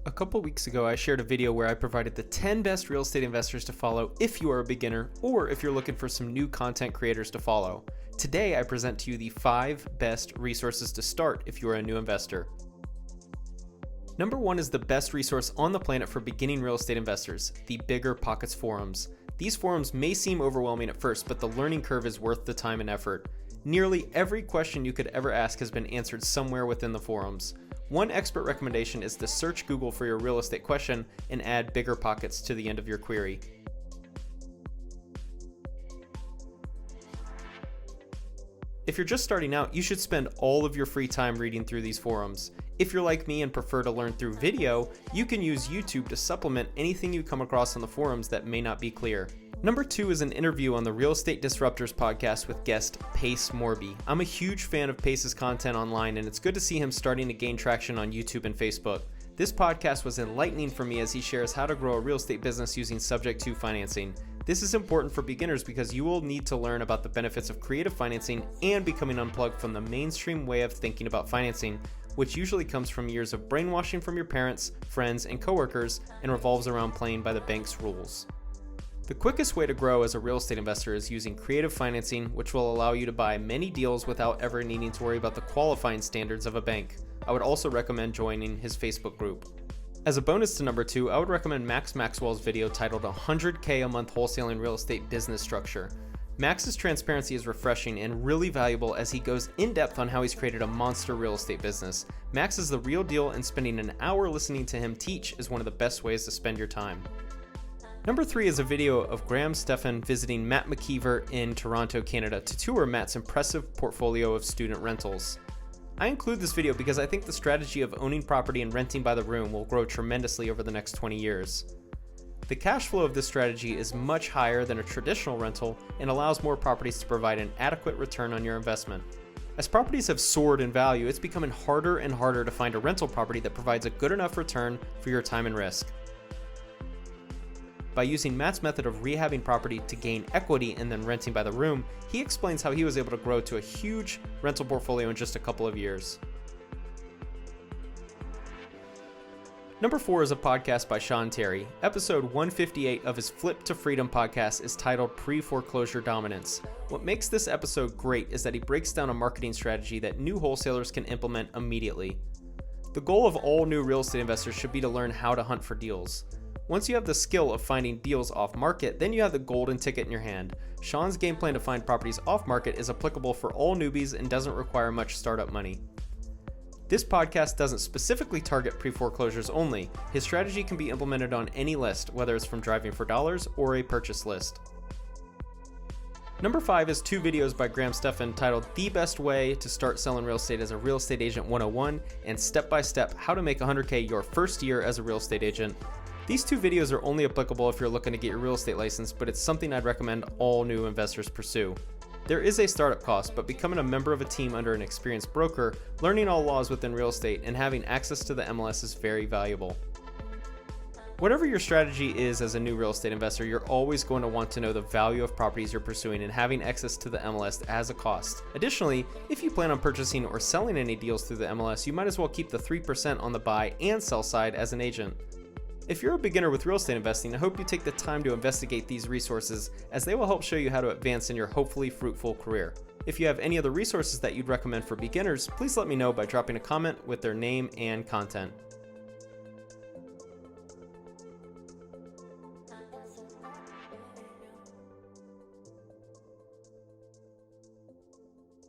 A couple weeks ago, I shared a video where I provided the 10 best real estate investors to follow if you are a beginner or if you're looking for some new content creators to follow. Today, I present to you the 5 best resources to start if you are a new investor. Number 1 is the best resource on the planet for beginning real estate investors, the Bigger Pockets forums. These forums may seem overwhelming at first, but the learning curve is worth the time and effort. Nearly every question you could ever ask has been answered somewhere within the forums. One expert recommendation is to search Google for your real estate question and add Bigger Pockets to the end of your query. If you're just starting out, you should spend all of your free time reading through these forums. If you're like me and prefer to learn through video, you can use YouTube to supplement anything you come across on the forums that may not be clear. Number 2 is an interview on the Real Estate Disruptors podcast with guest Pace Morby. I'm a huge fan of Pace's content online, and it's good to see him starting to gain traction on YouTube and Facebook. This podcast was enlightening for me as he shares how to grow a real estate business using subject to financing. This is important for beginners because you will need to learn about the benefits of creative financing and becoming unplugged from the mainstream way of thinking about financing, which usually comes from years of brainwashing from your parents, friends, and coworkers and revolves around playing by the bank's rules. The quickest way to grow as a real estate investor is using creative financing, which will allow you to buy many deals without ever needing to worry about the qualifying standards of a bank. I would also recommend joining his Facebook group. As a bonus to number 2, I would recommend Maxwell's video titled 100K a month wholesaling real estate business structure. Max's transparency is refreshing and really valuable as he goes in depth on how he's created a monster real estate business. Max is the real deal, and spending an hour listening to him teach is one of the best ways to spend your time. Number 3 is a video of Stephan visiting Matt McKeever in Toronto, Canada to tour Matt's impressive portfolio of student rentals. I include this video because I think the strategy of owning property and renting by the room will grow tremendously over the next 20 years. The cash flow of this strategy is much higher than a traditional rental and allows more properties to provide an adequate return on your investment. As properties have soared in value, it's becoming harder and harder to find a rental property that provides a good enough return for your time and risk. By using Matt's method of rehabbing property to gain equity and then renting by the room, he explains how he was able to grow to a huge rental portfolio in just a couple of years. Number 4 is a podcast by Sean Terry. Episode 158 of his Flip to Freedom podcast is titled Pre-Foreclosure Dominance. What makes this episode great is that he breaks down a marketing strategy that new wholesalers can implement immediately. The goal of all new real estate investors should be to learn how to hunt for deals. Once you have the skill of finding deals off market, then you have the golden ticket in your hand. Sean's game plan to find properties off market is applicable for all newbies and doesn't require much startup money. This podcast doesn't specifically target pre-foreclosures only. His strategy can be implemented on any list, whether it's from driving for dollars or a purchase list. Number 5 is 2 videos by Stephan titled The Best Way to Start Selling Real Estate as a Real Estate Agent 101 and Step by Step How to Make 100K Your First Year as a Real Estate Agent. These 2 videos are only applicable if you're looking to get your real estate license, but it's something I'd recommend all new investors pursue. There is a startup cost, but becoming a member of a team under an experienced broker, learning all laws within real estate, and having access to the MLS is very valuable. Whatever your strategy is as a new real estate investor, you're always going to want to know the value of properties you're pursuing, and having access to the MLS has a cost. Additionally, if you plan on purchasing or selling any deals through the MLS, you might as well keep the 3% on the buy and sell side as an agent. If you're a beginner with real estate investing, I hope you take the time to investigate these resources, as they will help show you how to advance in your hopefully fruitful career. If you have any other resources that you'd recommend for beginners, please let me know by dropping a comment with their name and content.